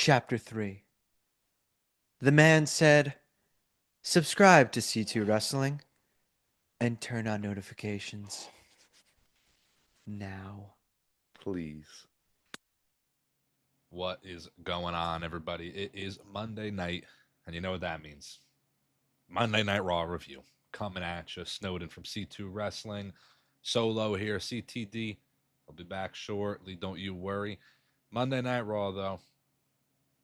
Chapter 3. The man said, "Subscribe to C2 Wrestling and turn on notifications now." Please. What is going on, everybody? It is Monday night, and you know what that means. Monday Night Raw review coming at you. Snowden from C2 Wrestling. Solo here, CTD. I'll be back shortly, don't you worry. Monday Night Raw, though,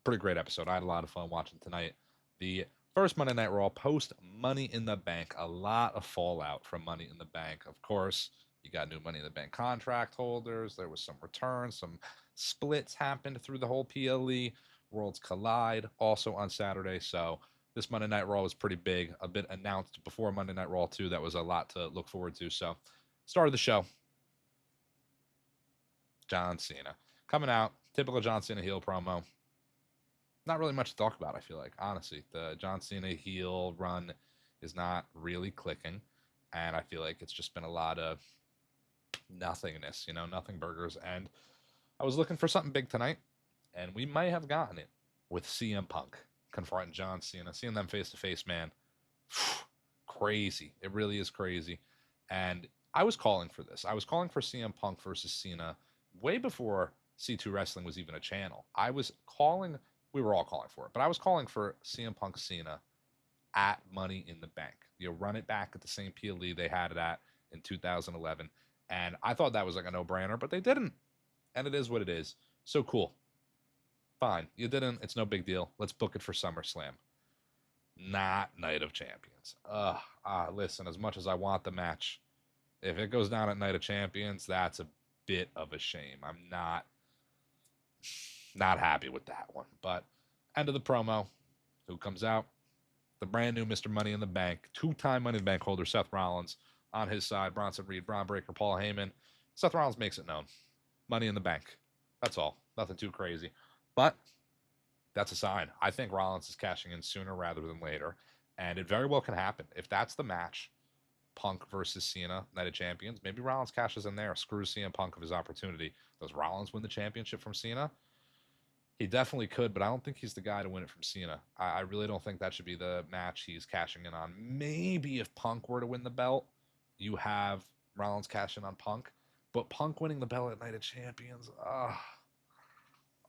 pretty great episode. I had a lot of fun watching tonight. The first Monday Night Raw post Money in the Bank. A lot of fallout from Money in the Bank. Of course, you got new Money in the Bank contract holders. There was some returns, some splits happened through the whole PLE. Worlds collide also on Saturday. So this Monday Night Raw was pretty big. A bit announced before Monday Night Raw too. That was a lot to look forward to. So start of the show. John Cena coming out. Typical John Cena heel promo. Not really much to talk about, I feel like. Honestly, the John Cena heel run is not really clicking. And I feel like it's just been a lot of nothingness, nothing burgers. And I was looking for something big tonight, and we might have gotten it with CM Punk confronting John Cena. Seeing them face to face, man, crazy. It really is crazy. And I was calling for this. I was calling for CM Punk versus Cena way before C2 Wrestling was even a channel. We were all calling for it, but I was calling for CM Punk Cena at Money in the Bank. Run it back at the same PLE they had it at in 2011. And I thought that was like a no-brainer, but they didn't. And it is what it is. So cool. Fine. You didn't. It's no big deal. Let's book it for SummerSlam. Not Night of Champions. Listen, as much as I want the match, if it goes down at Night of Champions, that's a bit of a shame. I'm not happy with that one. But end of the promo. Who comes out? The brand new Mr. Money in the Bank, two-time Money in the Bank holder Seth Rollins. On his side, Bronson Reed, Braun Breaker, Paul Heyman. Seth Rollins makes it known. Money in the Bank. That's all. Nothing too crazy. But that's a sign. I think Rollins is cashing in sooner rather than later. And it very well can happen. If that's the match, Punk versus Cena, Night of Champions, maybe Rollins cashes in there, screws CM Punk of his opportunity. Does Rollins win the championship from Cena? He definitely could, but I don't think he's the guy to win it from Cena. I really don't think that should be the match he's cashing in on. Maybe if Punk were to win the belt, you have Rollins cash in on Punk. But Punk winning the belt at Night of Champions,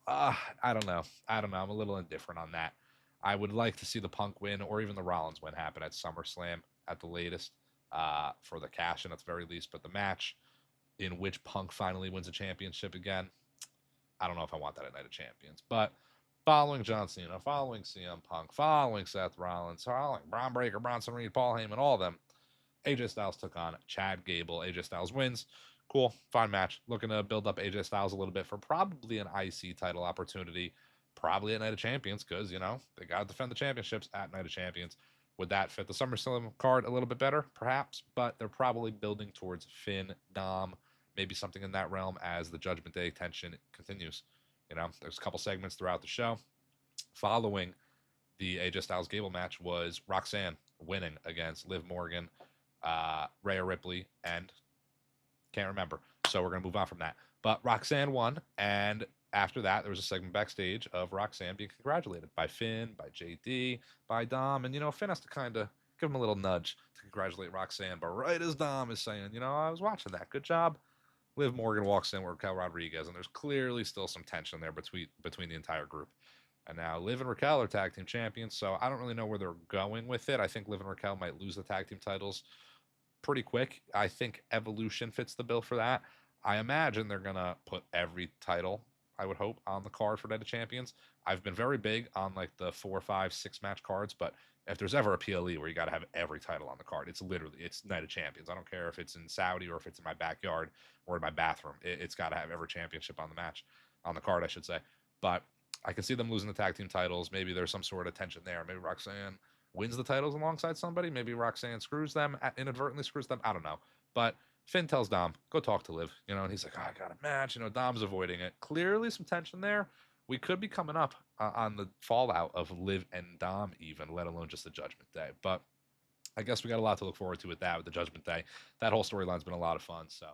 I don't know. I'm a little indifferent on that. I would like to see the Punk win or even the Rollins win happen at SummerSlam at the latest for the cash in at the very least. But the match in which Punk finally wins a championship again, I don't know if I want that at Night of Champions. But following John Cena, following CM Punk, following Seth Rollins, following Braun Breaker, Bronson Reed, Paul Heyman, all of them, AJ Styles took on Chad Gable. AJ Styles wins. Cool, fine match. Looking to build up AJ Styles a little bit for probably an IC title opportunity, probably at Night of Champions, because, they got to defend the championships at Night of Champions. Would that fit the SummerSlam card a little bit better? Perhaps, but they're probably building towards Finn, Dom, maybe something in that realm as the Judgment Day tension continues. There's a couple segments throughout the show. Following the AJ Styles Gable match was Roxanne winning against Liv Morgan, Rhea Ripley, and can't remember. So we're going to move on from that. But Roxanne won, and after that, there was a segment backstage of Roxanne being congratulated by Finn, by JD, by Dom. And, Finn has to kind of give him a little nudge to congratulate Roxanne. But right as Dom is saying, I was watching that. Good job. Liv Morgan walks in with Raquel Rodriguez, and there's clearly still some tension there between the entire group. And now Liv and Raquel are tag team champions, so I don't really know where they're going with it. I think Liv and Raquel might lose the tag team titles pretty quick. I think Evolution fits the bill for that. I imagine they're going to put every title, I would hope, on the card for Night of Champions. I've been very big on like the 4, 5, 6 match cards, but if there's ever a PLE where you got to have every title on the card, it's Night of Champions. I don't care if it's in Saudi or if it's in my backyard or in my bathroom. It's got to have every championship on the card, I should say. But I can see them losing the tag team titles. Maybe there's some sort of tension there. Maybe Roxanne wins the titles alongside somebody. Maybe Roxanne inadvertently screws them. I don't know. But Finn tells Dom, go talk to Liv, and he's like, I got a match. Dom's avoiding it. Clearly some tension there. We could be coming up on the fallout of Liv and Dom even, let alone just the Judgment Day. But I guess we got a lot to look forward to with the Judgment Day. That whole storyline's been a lot of fun. So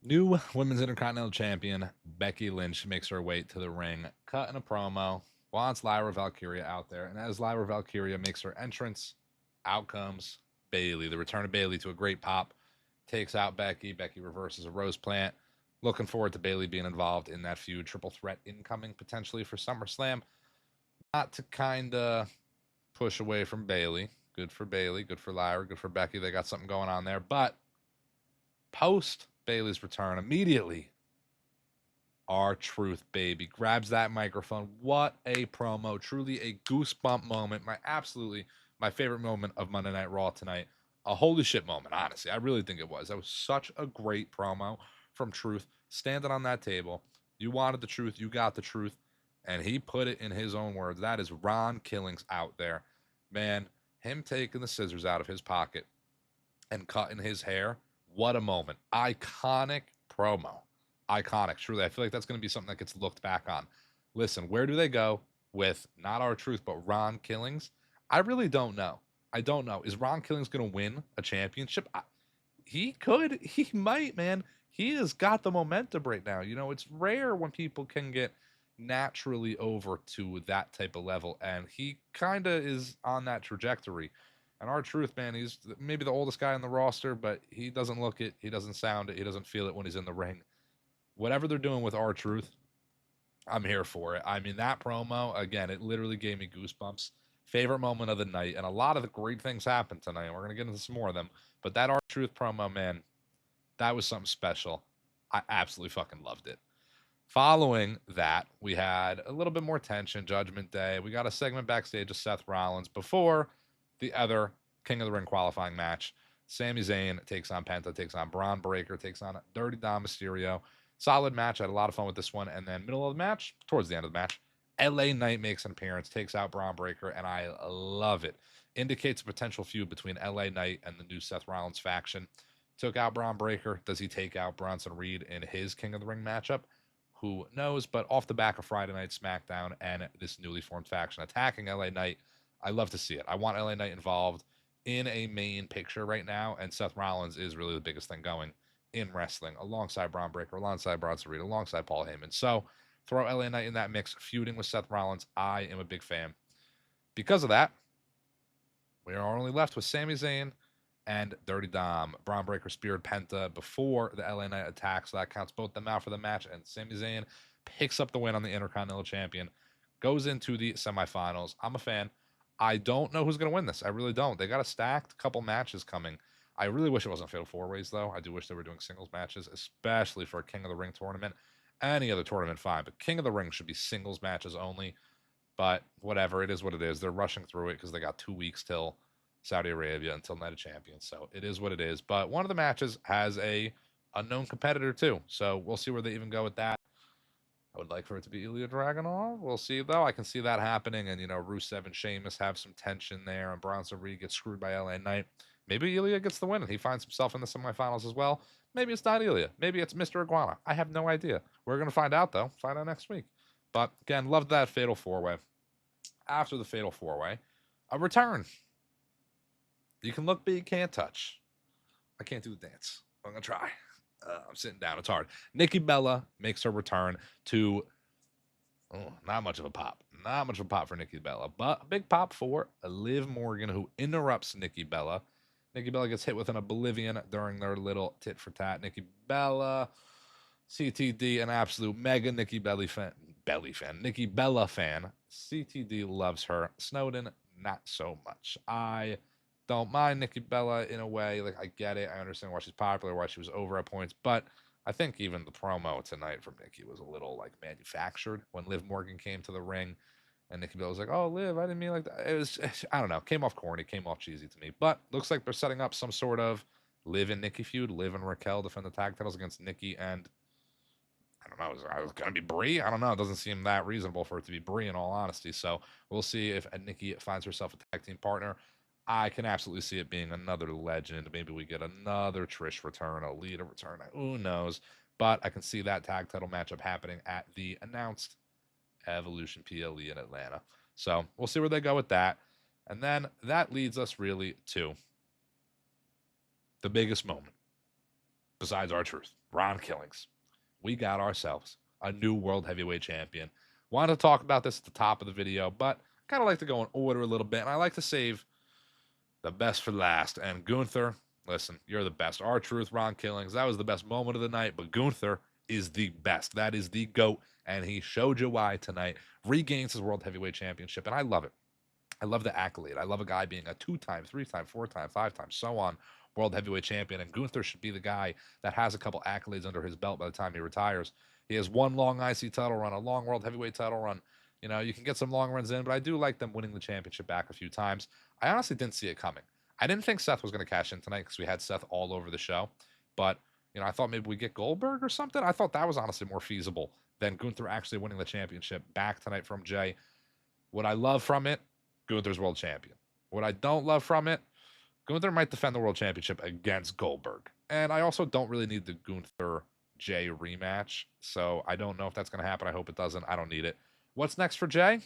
new Women's Intercontinental Champion Becky Lynch makes her way to the ring, cutting a promo. wants Lyra Valkyria out there. And as Lyra Valkyria makes her entrance, out comes Bailey. The return of Bailey to a great pop. Takes out Becky. Becky reverses a rose plant. Looking forward to Bailey being involved in that feud. Triple threat incoming potentially for SummerSlam. Not to kind of push away from Bailey. Good for Bailey. Good for Lyra. Good for Becky. They got something going on there. But post Bailey's return, immediately R-Truth, baby, grabs that microphone. What a promo. Truly a goosebump moment. My favorite moment of Monday Night Raw tonight. A holy shit moment, honestly. I really think it was. That was such a great promo from Truth. Standing on that table. You wanted the truth. You got the truth. And he put it in his own words. That is Ron Killings out there. Man, him taking the scissors out of his pocket and cutting his hair. What a moment. Iconic promo. Iconic. Truly, I feel like that's going to be something that gets looked back on. Listen, where do they go with not R-Truth, but Ron Killings? I really don't know. I don't know. Is Ron Killings going to win a championship? He could. He might, man. He has got the momentum right now. You know, it's rare when people can get naturally over to that type of level, and he kind of is on that trajectory. And R-Truth, man, he's maybe the oldest guy on the roster, but he doesn't look it, he doesn't sound it, he doesn't feel it when he's in the ring. Whatever they're doing with R-Truth, I'm here for it. I mean, that promo, again, it literally gave me goosebumps. Favorite moment of the night, and a lot of the great things happened tonight, and we're going to get into some more of them. But that R-Truth promo, man, that was something special. I absolutely fucking loved it. Following that, we had a little bit more tension, Judgment Day. We got a segment backstage of Seth Rollins before the other King of the Ring qualifying match. Sami Zayn takes on Penta, takes on Braun Breaker, takes on Dirty Dom Mysterio. Solid match. I had a lot of fun with this one. And then middle of the match, towards the end of the match, LA Knight makes an appearance, takes out Braun Breaker, and I love it. Indicates a potential feud between LA Knight and the new Seth Rollins faction. Took out Braun Breaker. Does he take out Bronson Reed in his King of the Ring matchup? Who knows? But off the back of Friday Night SmackDown and this newly formed faction attacking LA Knight, I love to see it. I want LA Knight involved in a main picture right now, and Seth Rollins is really the biggest thing going in wrestling, alongside Braun Breaker, alongside Bronson Reed, alongside Paul Heyman. So throw LA Knight in that mix, feuding with Seth Rollins. I am a big fan. Because of that, we are only left with Sami Zayn and Dirty Dom. Braun Breaker speared Penta before the LA Knight attack, so that counts both them out for the match. And Sami Zayn picks up the win on the Intercontinental Champion, goes into the semifinals. I'm a fan. I don't know who's going to win this. I really don't. They got a stacked couple matches coming. I really wish it wasn't Fatal 4-Ways, though. I do wish they were doing singles matches, especially for a King of the Ring tournament. Any other tournament, fine, but King of the Ring should be singles matches only. But whatever, it is what it is. They're rushing through it because they got 2 weeks till Saudi Arabia, until Night of Champions. So it is what it is. But one of the matches has a unknown competitor too. So we'll see where they even go with that. I would like for it to be Ilya Dragunov. We'll see though. I can see that happening. And Rusev and Sheamus have some tension there, and Bronson Reed gets screwed by LA Knight. Maybe Ilya gets the win and he finds himself in the semifinals as well. Maybe it's not Ilya. Maybe it's Mr. Iguana. I have no idea. We're gonna find out though. Find out next week. But again, loved that Fatal 4-Way. After the Fatal 4-Way, a return. You can look, but you can't touch. I can't do the dance. I'm going to try. I'm sitting down. It's hard. Nikki Bella makes her return to not much of a pop. Not much of a pop for Nikki Bella, but a big pop for Liv Morgan, who interrupts Nikki Bella. Nikki Bella gets hit with an Oblivion during their little tit for tat. Nikki Bella, CTD, an absolute mega Nikki Belly fan. Nikki Bella fan. CTD loves her. Snowden, not so much. I don't mind Nikki Bella in a way. Like, I get it. I understand why she's popular, why she was over at points. But I think even the promo tonight from Nikki was a little, like, manufactured when Liv Morgan came to the ring. And Nikki Bella was like, oh, Liv, I didn't mean like that. It was, I don't know. Came off corny, came off cheesy to me. But looks like they're setting up some sort of Liv and Nikki feud. Liv and Raquel defend the tag titles against Nikki and, I don't know, I was going to be Brie? I don't know. It doesn't seem that reasonable for it to be Brie in all honesty. So we'll see if Nikki finds herself a tag team partner. I can absolutely see it being another legend. Maybe we get another Trish return, a Lita return. Who knows? But I can see that tag title matchup happening at the announced Evolution PLE in Atlanta. So we'll see where they go with that. And then that leads us really to the biggest moment, besides R-Truth, Ron Killings. We got ourselves a new World Heavyweight Champion. Wanted to talk about this at the top of the video, but kind of like to go in order a little bit, and I like to save the best for last. And Gunther, listen, you're the best. R-Truth, Ron Killings, that was the best moment of the night, but Gunther is the best. That is the GOAT, and he showed you why tonight. Regains his World Heavyweight Championship, and I love it. I love the accolade. I love a guy being a 2-time, 3-time, 4-time, 5-time, so on World Heavyweight Champion. And Gunther should be the guy that has a couple accolades under his belt by the time he retires. He has one long IC title run, a long World Heavyweight title run. You know, you can get some long runs in, but I do like them winning the championship back a few times. I honestly didn't see it coming. I didn't think Seth was going to cash in tonight because we had Seth all over the show. But, you know, I thought maybe we get Goldberg or something. I thought that was honestly more feasible than Gunther actually winning the championship back tonight from Jay. What I love from it, Gunther's world champion. What I don't love from it, Gunther might defend the world championship against Goldberg. And I also don't really need the Gunther Jay rematch. So I don't know if that's going to happen. I hope it doesn't. I don't need it. What's next for Jay?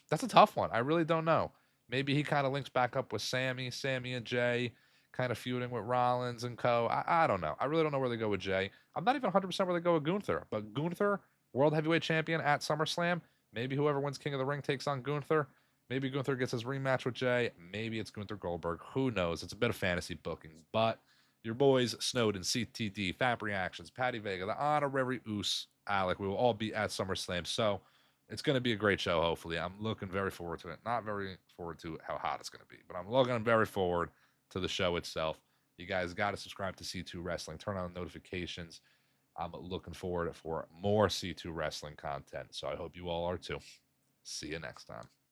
That's a tough one. I really don't know. Maybe he kind of links back up with Sammy and Jay, kind of feuding with Rollins and co. I don't know. I really don't know where they go with Jay. I'm not even 100% where they go with Gunther. But Gunther, World Heavyweight Champion at SummerSlam. Maybe whoever wins King of the Ring takes on Gunther. Maybe Gunther gets his rematch with Jay. Maybe it's Gunther Goldberg. Who knows? It's a bit of fantasy booking. But your boys, Snowden, CTD, Fap Reactions, Patty Vega, the honorary Oos, Alec, we will all be at SummerSlam. So it's going to be a great show, hopefully. I'm looking very forward to it. Not very forward to how hot it's going to be, but I'm looking very forward to the show itself. You guys got to subscribe to C2 Wrestling. Turn on notifications. I'm looking forward for more C2 Wrestling content, so I hope you all are too. See you next time.